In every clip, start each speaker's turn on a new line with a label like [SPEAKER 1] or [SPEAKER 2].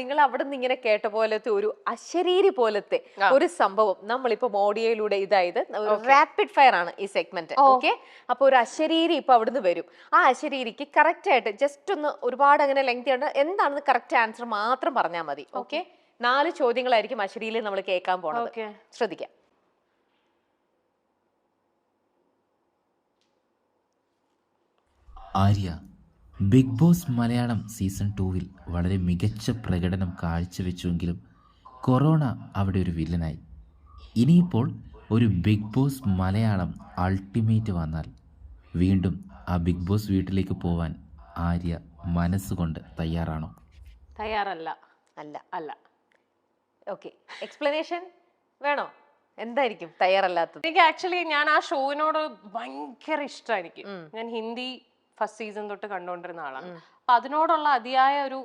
[SPEAKER 1] നിങ്ങൾ അവിടെ നിന്ന് ഇങ്ങനെ കേട്ട പോലത്തെ ഒരു അശരീരി പോലത്തെ ഒരു സംഭവം നമ്മളിപ്പോ ഓഡിയോയിലൂടെ ഇതായത് റാപ്പിഡ് ഫയർ ആണ് ഈ സെഗ്മെന്റ്. ഓക്കെ, അപ്പൊ ഒരു അശരീരി ഇപ്പൊ അവിടുന്ന് വരും. ആ അശരീരിക്ക് കറക്റ്റ് ആയിട്ട് ജസ്റ്റ് ഒന്ന് ഒരുപാട് അങ്ങനെ ലെങ്തി ആണ് എന്താണെന്ന് കറക്റ്റ് ആൻസർ മാത്രം പറഞ്ഞാൽ മതി. ഓക്കെ, 4 ചോദ്യങ്ങളായിരിക്കും അശരീരിയിൽ നമ്മൾ കേൾക്കാൻ പോണത്. ശ്രദ്ധിക്കാം.
[SPEAKER 2] Arya Bigg Boss Malayalam season 2-ൽ വളരെ മികച്ച പ്രകടനം കാഴ്ചവെച്ചുവെങ്കിലും കൊറോണ അവിടെ ഒരു വില്ലനായി. ഇനിയിപ്പോൾ ഒരു ബിഗ് ബോസ് മലയാളം അൾട്ടിമേറ്റ് വന്നാൽ വീണ്ടും ആ ബിഗ് ബോസ് വീട്ടിലേക്ക് പോവാൻ ആര്യ മനസ്സുകൊണ്ട് തയ്യാറാണോ?
[SPEAKER 1] തയ്യാറല്ല. അല്ല അല്ല. ഓക്കെ, എക്സ്പ്ലനേഷൻ വേണോ? എന്തായിരിക്കും തയ്യാറല്ലാത്തത്?
[SPEAKER 3] എനിക്ക് ആക്ച്വലി ഞാൻ ആ ഷോയിനോട് ഭയങ്കര ഇഷ്ടമായിരിക്കും. ഞാൻ ഹിന്ദി ഫസ്റ്റ് സീസൺ തൊട്ട് കണ്ടുകൊണ്ടിരുന്ന ആളാണ്. അപ്പൊ അതിനോടുള്ള അതിയായ ഒരു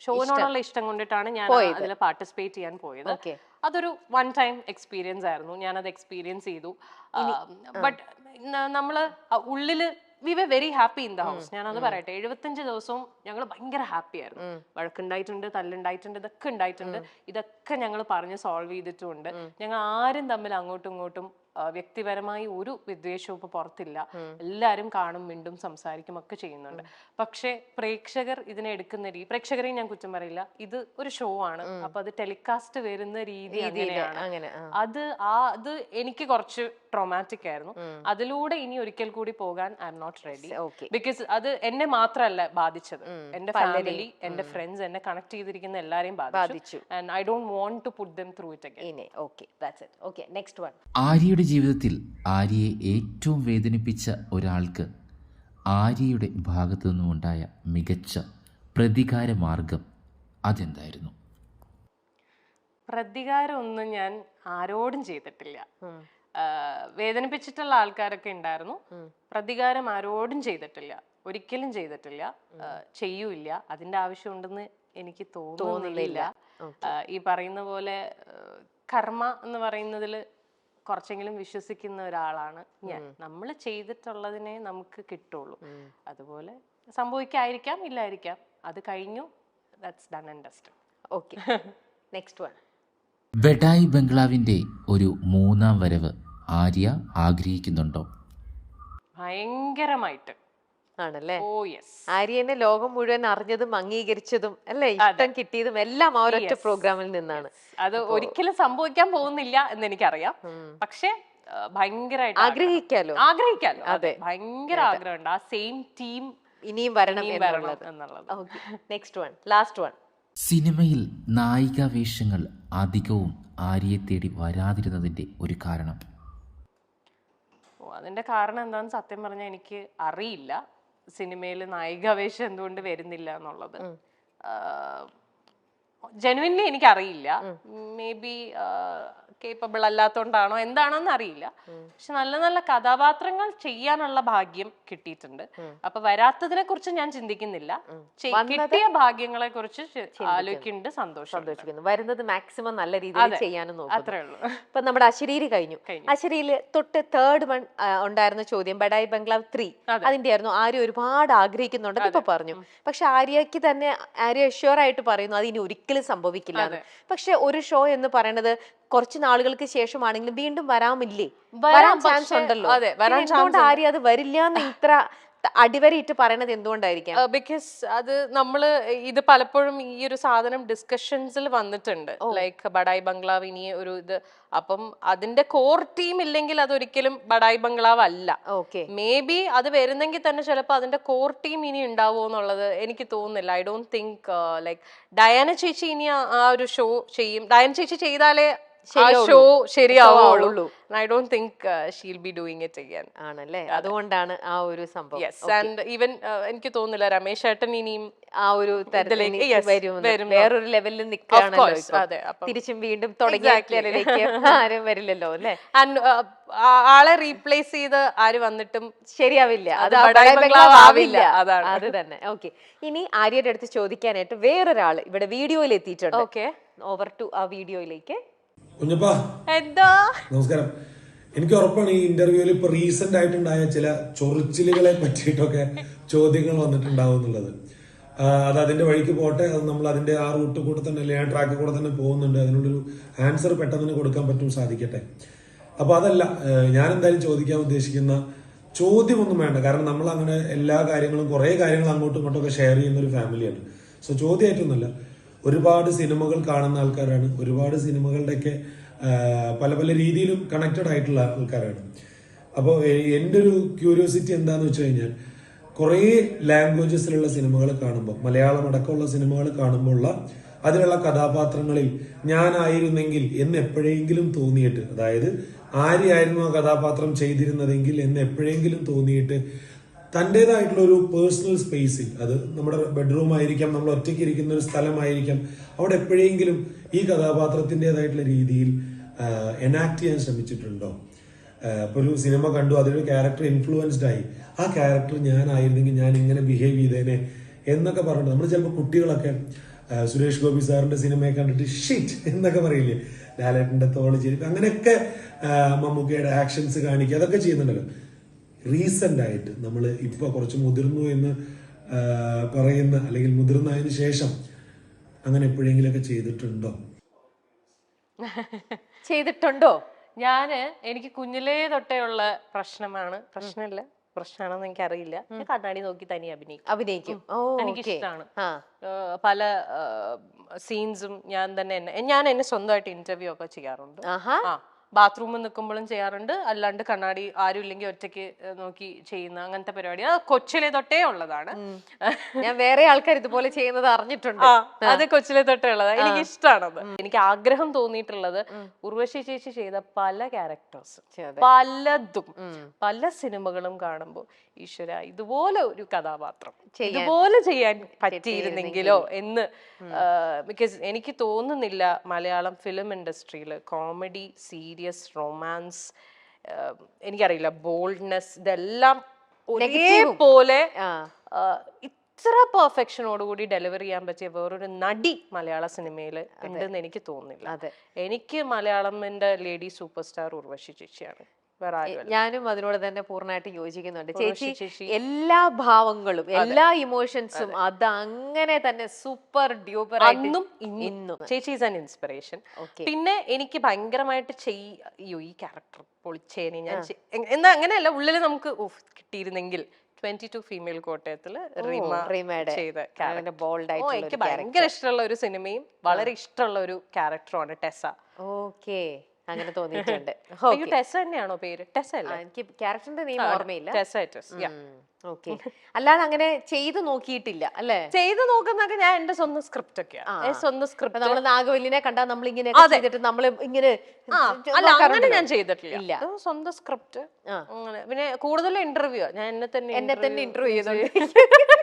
[SPEAKER 3] ഷോയിനോടുള്ള ഇഷ്ടം കൊണ്ടിട്ടാണ് ഞാൻ അതിൽ പാർട്ടിസിപ്പേറ്റ് ചെയ്യാൻ പോയത്. അതൊരു വൺ ടൈം എക്സ്പീരിയൻസ് ആയിരുന്നു. ഞാനത് എക്സ്പീരിയൻസ് ചെയ്തു. ബട്ട് നമ്മള് ഉള്ളില് we were very happy in the house. ഞാനത് പറയട്ടെ, 75 ദിവസവും ഞങ്ങൾ ഭയങ്കര ഹാപ്പി ആയിരുന്നു. വഴക്കുണ്ടായിട്ടുണ്ട്, തല്ലുണ്ടായിട്ടുണ്ട്, ഇതൊക്കെ ഉണ്ടായിട്ടുണ്ട്. ഇതൊക്കെ ഞങ്ങൾ പറഞ്ഞ് സോൾവ് ചെയ്തിട്ടുമുണ്ട്. ഞങ്ങൾ ആരും തമ്മിൽ അങ്ങോട്ടും ഇങ്ങോട്ടും വ്യക്തിപരമായി ഒരു വിദ്വേഷവും ഇപ്പൊ പുറത്തില്ല. എല്ലാരും കാണും, മിണ്ടും, സംസാരിക്കും ഒക്കെ ചെയ്യുന്നുണ്ട്. പക്ഷെ പ്രേക്ഷകർ ഇതിനെ എടുക്കുന്ന രീതി, പ്രേക്ഷകരെയും ഞാൻ കുറ്റം പറയില്ല, ഇത് ഒരു ഷോ ആണ്. അപ്പൊ അത് ടെലികാസ്റ്റ് വരുന്ന രീതി അങ്ങനെയാണ്. അത് എനിക്ക് കുറച്ച് ട്രോമാറ്റിക് ആയിരുന്നു. അതിലൂടെ ഇനി ഒരിക്കൽ കൂടി പോകാൻ I am not ready. Because അത് എന്നെ മാത്രമല്ല ബാധിച്ചത്, എന്റെ ഫാമിലി, എന്റെ ഫ്രണ്ട്സ്, എന്നെ കണക്ട് ചെയ്തിരിക്കുന്ന എല്ലാരെയും ബാധിച്ചു. And I don't want to put them through it again.
[SPEAKER 1] Okay, that's it. Okay, next one.
[SPEAKER 2] ആര്യയുടെ ജീവിതത്തിൽ ആര്യയെ ഏറ്റവും വേദനിപ്പിച്ച ഒരാൾക്ക് ആര്യയുടെ ഭാഗത്തു നിന്നുമുണ്ടായ മികച്ച പ്രതികാര മാർഗം അതെന്തായിരുന്നു?
[SPEAKER 3] പ്രതികാരം ഒന്നും ഞാൻ ആരോടും ചെയ്തിട്ടില്ല. വേദനിപ്പിച്ചിട്ടുള്ള ആൾക്കാരൊക്കെ ഉണ്ടായിരുന്നു. പ്രതികാരം ആരോടും ചെയ്തിട്ടില്ല, ഒരിക്കലും ചെയ്തിട്ടില്ല, ചെയ്യൂല. അതിന്റെ ആവശ്യമുണ്ടെന്ന് എനിക്ക് തോന്നുന്നില്ല. ഈ പറയുന്ന പോലെ കർമ്മ എന്ന് പറയുന്നതിൽ കുറച്ചെങ്കിലും വിശ്വസിക്കുന്ന ഒരാളാണ് ഞാൻ. നമ്മൾ ചെയ്തിട്ടുള്ളതിനെ നമുക്ക് കിട്ടുള്ളൂ. അതുപോലെ സംഭവിക്കായിരിക്കാം, ഇല്ലായിരിക്കാം. അത് കഴിഞ്ഞു, that's done and dusted.
[SPEAKER 1] Okay, next one.
[SPEAKER 2] Badai ബംഗ്ലാവിന്റെ ഒരു 3-ാം വരവ് ആര്യ ആഗ്രഹിക്കുന്നുണ്ടോ?
[SPEAKER 3] ഭയങ്കരമായിട്ട്
[SPEAKER 1] ആണല്ലേ?
[SPEAKER 3] ഓ യെസ്.
[SPEAKER 1] ആര്യനെ ലോകം മുഴുവൻ അറിഞ്ഞതും അംഗീകരിച്ചതും അല്ലേ, ഇഷ്ടം കിട്ടിയതും എല്ലാം ആ ഒരൊറ്റ പ്രോഗ്രാമിൽ നിന്നാണ്.
[SPEAKER 3] അത് ഒരിക്കലും സംഭവിക്കാൻ പോകുന്നില്ല എന്ന് എനിക്കറിയാം. പക്ഷെ ഭയങ്കരമായിട്ട് ആഗ്രഹിക്കാലോ. അതെ, ഭയങ്കര ആഗ്രഹമുണ്ട്. ആ സെയിം ടീം
[SPEAKER 1] ഇനിയും വരണം എന്നുള്ളത്. Next one, last one.
[SPEAKER 2] സിനിമയിൽ നായിക വേഷങ്ങൾ അധികവും ആര്യയെ തേടി വരാതിരുന്നതിന്റെ ഒരു കാരണം?
[SPEAKER 3] അതിന്റെ കാരണം എന്താണെന്ന് സത്യം പറഞ്ഞാൽ എനിക്ക് അറിയില്ല. സിനിമയിൽ നായികാവേശം എന്തുകൊണ്ട് വരുന്നില്ല എന്നുള്ളത് ജെനുവിൻലി എനിക്കറിയില്ല. മേ ബി കേപ്പബിൾ അല്ലാത്തോണ്ടാണോ എന്താണോന്ന് അറിയില്ല. പക്ഷെ നല്ല നല്ല കഥാപാത്രങ്ങൾ ചെയ്യാനുള്ള ഭാഗ്യം കിട്ടിയിട്ടുണ്ട്. അപ്പൊ വരാത്തതിനെ കുറിച്ച് ഞാൻ ചിന്തിക്കുന്നില്ല. കിട്ടിയ ഭാഗ്യങ്ങളെ കുറിച്ച് ആലോചിക്കുന്നുണ്ട്, സന്തോഷിക്കുന്നു.
[SPEAKER 1] വരുന്നത് മാക്സിമം നല്ല രീതിയിൽ ചെയ്യാനും നോക്കും.
[SPEAKER 3] അത്രേ ഉള്ളൂ.
[SPEAKER 1] ഇപ്പൊ നമ്മുടെ അശരീരി കഴിഞ്ഞു. അശരീരിയിൽ തൊട്ട് തേർഡ് വൺ ഉണ്ടായിരുന്ന ചോദ്യം ബഡായി ബംഗ്ലാവ് 3 അതിന്റെ ആയിരുന്നു. ആര്യ ഒരുപാട് ആഗ്രഹിക്കുന്നുണ്ടെന്ന് ഇപ്പൊ പറഞ്ഞു. പക്ഷെ ആര്യക്ക് തന്നെ ആര്യ ഷുവർ ആയിട്ട് പറയുന്നു അത് ഇനി ഒരിക്കലും സംഭവിക്കില്ല. പക്ഷെ ഒരു ഷോ എന്ന് പറയുന്നത് കുറച്ച് നാളുകൾക്ക് ശേഷമാണെങ്കിലും വീണ്ടും വരാമില്ലേ, വരാൻ ചാൻസ് ഉണ്ടല്ലോ. എന്തുകൊണ്ട് ആര്യ അത് വരില്ല എന്ന് ഇത്ര അടിവരയിട്ട് പറയണത് എന്തുകൊണ്ടായിരിക്കാം?
[SPEAKER 3] ബിക്കോസ് അത് നമ്മള് ഇത് പലപ്പോഴും ഈ ഒരു സാധനം ഡിസ്കഷൻസിൽ വന്നിട്ടുണ്ട്. ലൈക്ക് ബഡായി ബംഗ്ലാവ് ഇനി ഒരു ഇത്, അപ്പം അതിന്റെ കോർ ടീം ഇല്ലെങ്കിൽ അതൊരിക്കലും ബഡായി ബംഗ്ലാവ് അല്ല. മേ ബി അത് വരുന്നെങ്കിൽ തന്നെ ചിലപ്പോ അതിന്റെ കോർ ടീം ഇനി ഉണ്ടാവോ എന്നുള്ളത് എനിക്ക് തോന്നുന്നില്ല. I don't think like Diana ചേച്ചി ഇനി ആ ഒരു ഷോ ചെയ്യും. ഡയാന ചേച്ചി ചെയ്താലേ show ശരിയാവുള്ളൂ. I don't think she'll be doing it again.
[SPEAKER 1] ആണല്ലേ, അതുകൊണ്ടാണ് ആ ഒരു സംഭവം.
[SPEAKER 3] Yes, and even എനിക്ക് തോന്നുന്നില്ല രമേശ് ഏട്ടൻ ഇനിയും
[SPEAKER 1] ആ ഒരു വേറൊരു ലെവലിൽ നിൽക്കുകയാണല്ലോ. തിരിച്ചും വീണ്ടും തുടങ്ങിയ ആരും വരില്ലല്ലോ അല്ലെ.
[SPEAKER 3] ആളെ റീപ്ലേസ് ചെയ്ത് ആര് വന്നിട്ടും
[SPEAKER 1] ശരിയാവില്ല, അത്
[SPEAKER 3] ആവില്ല.
[SPEAKER 1] അത് തന്നെ. ഓക്കെ, ഇനി ആര്യയുടെ അടുത്ത് ചോദിക്കാനായിട്ട് വേറൊരാള് ഇവിടെ വീഡിയോയിൽ എത്തിയിട്ടുണ്ട്. ഓക്കെ, ഓവർ ടു ആ വീഡിയോയിലേക്ക്.
[SPEAKER 4] കുഞ്ഞപ്പാ, നമസ്കാരം. എനിക്ക് ഉറപ്പാണ് ഈ ഇന്റർവ്യൂവിൽ ഇപ്പൊ റീസെന്റ് ആയിട്ടുണ്ടായ ചില ചൊറിച്ചിലുകളെ പറ്റിയിട്ടൊക്കെ ചോദ്യങ്ങൾ വന്നിട്ടുണ്ടാവും എന്നുള്ളത്. അത് അതിന്റെ വഴിക്ക് പോട്ടെ, അത് നമ്മൾ അതിന്റെ ആ റൂട്ട് കൂടെ തന്നെ അല്ലെങ്കിൽ ആ ട്രാക്കിൽ കൂടെ തന്നെ പോകുന്നുണ്ട്, അതിനുള്ളൊരു ആൻസർ പെട്ടെന്ന് തന്നെ കൊടുക്കാൻ പറ്റും, സാധിക്കട്ടെ. അപ്പൊ അതല്ല ഞാൻ എന്തായാലും ചോദിക്കാൻ ഉദ്ദേശിക്കുന്ന ചോദ്യമൊന്നും വേണ്ട, കാരണം നമ്മൾ അങ്ങനെ എല്ലാ കാര്യങ്ങളും കുറെ കാര്യങ്ങൾ അങ്ങോട്ടും ഇങ്ങോട്ടും ഒക്കെ ഷെയർ ചെയ്യുന്ന ഒരു ഫാമിലിയാണ്. സോ ചോദ്യമായിട്ടൊന്നുമല്ല, ഒരുപാട് സിനിമകൾ കാണുന്ന ആൾക്കാരാണ്, ഒരുപാട് സിനിമകളുടെയൊക്കെ പല പല രീതിയിലും കണക്റ്റഡ് ആയിട്ടുള്ള ആൾക്കാരാണ്. അപ്പോൾ എൻ്റെ ഒരു ക്യൂരിയോസിറ്റി എന്താന്ന് വെച്ച് കഴിഞ്ഞാൽ, കുറേ ലാംഗ്വേജസിലുള്ള സിനിമകൾ കാണുമ്പോൾ, മലയാളം അടക്കമുള്ള സിനിമകൾ കാണുമ്പോൾ അതിലുള്ള കഥാപാത്രങ്ങളിൽ ഞാനായിരുന്നെങ്കിൽ എന്ന് എപ്പോഴെങ്കിലും തോന്നിയിട്ട്, അതായത് ആരെയായിരുന്നു ആ കഥാപാത്രം ചെയ്തിരുന്നതെങ്കിൽ എന്ന് എപ്പോഴെങ്കിലും തോന്നിയിട്ട് തൻ്റെതായിട്ടുള്ള ഒരു പേഴ്സണൽ സ്പേസിൽ, അത് നമ്മുടെ ബെഡ്റൂം ആയിരിക്കാം, നമ്മൾ ഒറ്റയ്ക്ക് ഇരിക്കുന്ന ഒരു സ്ഥലമായിരിക്കാം, അവിടെ എപ്പോഴെങ്കിലും ഈ കഥാപാത്രത്തിൻ്റെതായിട്ടുള്ള രീതിയിൽ എനാക്ട് ചെയ്യാൻ ശ്രമിച്ചിട്ടുണ്ടോ? ഇപ്പൊ ഒരു സിനിമ കണ്ടു, അതിലൊരു ക്യാരക്ടർ ഇൻഫ്ലുവൻസ്ഡ് ആയി, ആ ക്യാരക്ടർ ഞാനായിരുന്നെങ്കിൽ ഞാൻ ഇങ്ങനെ ബിഹേവ് ചെയ്തേനെ എന്നൊക്കെ പറഞ്ഞിട്ട് നമ്മൾ ചിലപ്പോൾ കുട്ടികളൊക്കെ സുരേഷ് ഗോപി സാറിന്റെ സിനിമയെ കണ്ടിട്ട് ഷിറ്റ് എന്നൊക്കെ പറയില്ലേ, ലാലേട്ടന്റെ തോള് ചിരിപ്പ്, അങ്ങനെയൊക്കെ മമ്മൂക്കയുടെ ആക്ഷൻസ് കാണിക്കുക, അതൊക്കെ ചെയ്യുന്നുണ്ടല്ലോ. റീസെന്റ് ആയിട്ട് നമ്മൾ ഇപ്പൊ കുറച്ച് മുതിർന്നു എന്ന് പറയുന്ന, അല്ലെങ്കിൽ മുതിർന്നതിന് ശേഷം അങ്ങനെ എപ്പോഴെങ്കിലും ഒക്കെ ചെയ്തിട്ടുണ്ടോ?
[SPEAKER 1] ചെയ്തിട്ടുണ്ടോ?
[SPEAKER 3] എനിക്ക് കുഞ്ഞിലേ തൊട്ടേ ഉള്ള പ്രശ്നമാണെന്ന് എനിക്കറിയില്ല. ഞാൻ കണ്ണാടി നോക്കി തനി
[SPEAKER 1] അഭിനയിക്കും.
[SPEAKER 3] എനിക്കിഷ്ടമാണ്. പല സീൻസും ഞാൻ എന്നെ സ്വന്തമായിട്ട് ഇന്റർവ്യൂ ഒക്കെ ചെയ്യാറുണ്ട്. ബാത്റൂമിൽ നിൽക്കുമ്പോഴും ചെയ്യാറുണ്ട്, അല്ലാണ്ട് കണ്ണാടി ആരും ഇല്ലെങ്കിൽ ഒറ്റയ്ക്ക് നോക്കി ചെയ്യുന്ന അങ്ങനത്തെ പരിപാടി അത് കൊച്ചിലെ തൊട്ടേ ഉള്ളതാണ്.
[SPEAKER 1] ഞാൻ വേറെ ആൾക്കാർ ഇതുപോലെ ചെയ്യുന്നത് അറിഞ്ഞിട്ടുണ്ട്.
[SPEAKER 3] അത് കൊച്ചിലെ തൊട്ടേ ഉള്ളതാണ്, എനിക്ക് ഇഷ്ടമാണത്. എനിക്ക് ആഗ്രഹം തോന്നിയിട്ടുള്ളത് ഉർവശി ചേച്ചി ചെയ്ത പല ക്യാരക്ടേഴ്സ്, പലതും പല സിനിമകളും കാണുമ്പോൾ ഈശ്വര ഇതുപോലെ ഒരു കഥാപാത്രം ഇതുപോലെ ചെയ്യാൻ പറ്റിയിരുന്നെങ്കിലോ എന്ന്. ബിക്കോസ് എനിക്ക് തോന്നുന്നില്ല മലയാളം ഫിലിം ഇൻഡസ്ട്രിയിൽ കോമഡി, സീരിയസ്, റൊമാൻസ്, എനിക്കറിയില്ല, ബോൾഡ്നെസ്, ഇതെല്ലാം ഒരേപോലെ ഇത്ര പെർഫെക്ഷനോടുകൂടി ഡെലിവർ ചെയ്യാൻ പറ്റിയ വേറൊരു നടി മലയാള സിനിമയിൽ ഉണ്ടെന്ന് എനിക്ക് തോന്നുന്നില്ല. എനിക്ക് മലയാളമിന്റെ ലേഡി സൂപ്പർ സ്റ്റാർ ഉർവശി ചേച്ചിയാണ്.
[SPEAKER 1] ഞാനും അതിനോട് തന്നെ പൂർണ്ണമായിട്ട് യോജിക്കുന്നുണ്ട്. ചേച്ചി എല്ലാ ഭാവങ്ങളും എല്ലാ ഇമോഷൻസും അത് അങ്ങനെ തന്നെ സൂപ്പർ ഡ്യൂപ്പർ
[SPEAKER 3] ഇന്നും ചേച്ചി ഈസ് ആൻ ഇൻസ്പിറേഷൻ. പിന്നെ എനിക്ക് ഭയങ്കരമായിട്ട് ഈ ക്യാരക്ടർ പൊളിച്ചേനെ ഞാൻ എന്നാ അങ്ങനെയല്ല, ഉള്ളിൽ നമുക്ക് കിട്ടിയിരുന്നെങ്കിൽ 22 ഫീമെയിൽ കോട്ടയത്തില് റീമയുടെ ചെയ്ത ക്യാരക്ടർ എനിക്ക് ഭയങ്കര ഇഷ്ടമുള്ള ഒരു സിനിമയും വളരെ ഇഷ്ടമുള്ള ഒരു ക്യാരക്ടറുമാണ് ടെസ.
[SPEAKER 1] ഓക്കെ, അങ്ങനെ തോന്നിയിട്ടുണ്ട്.
[SPEAKER 3] ടെസ തന്നെയാണോ പേര്? ടെസ അല്ല,
[SPEAKER 1] എനിക്ക് ക്യാരക്ടറിന്റെ നെയിം ഓർമ്മയില്ല.
[SPEAKER 3] ഓക്കെ,
[SPEAKER 1] അല്ലാതെ അങ്ങനെ ചെയ്തു നോക്കിയിട്ടില്ല അല്ലേ?
[SPEAKER 3] ചെയ്തു നോക്കുന്നൊക്കെ ഞാൻ എന്റെ സ്വന്തം സ്ക്രിപ്റ്റ് ഒക്കെയാണ്. സ്വന്തം സ്ക്രിപ്റ്റ്
[SPEAKER 1] നമ്മള് നാഗവല്ലിനെ കണ്ടാൽ നമ്മൾ ഇങ്ങനെ ചെയ്തിട്ട് നമ്മള് ഇങ്ങനെ
[SPEAKER 3] അല്ല അങ്ങനെ ഞാൻ ചെയ്തിട്ടില്ല. സ്വന്തം സ്ക്രിപ്റ്റ്. പിന്നെ കൂടുതലും ഇന്റർവ്യൂ ഞാൻ എന്നെ തന്നെ ഇന്റർവ്യൂ ചെയ്തോണ്ട്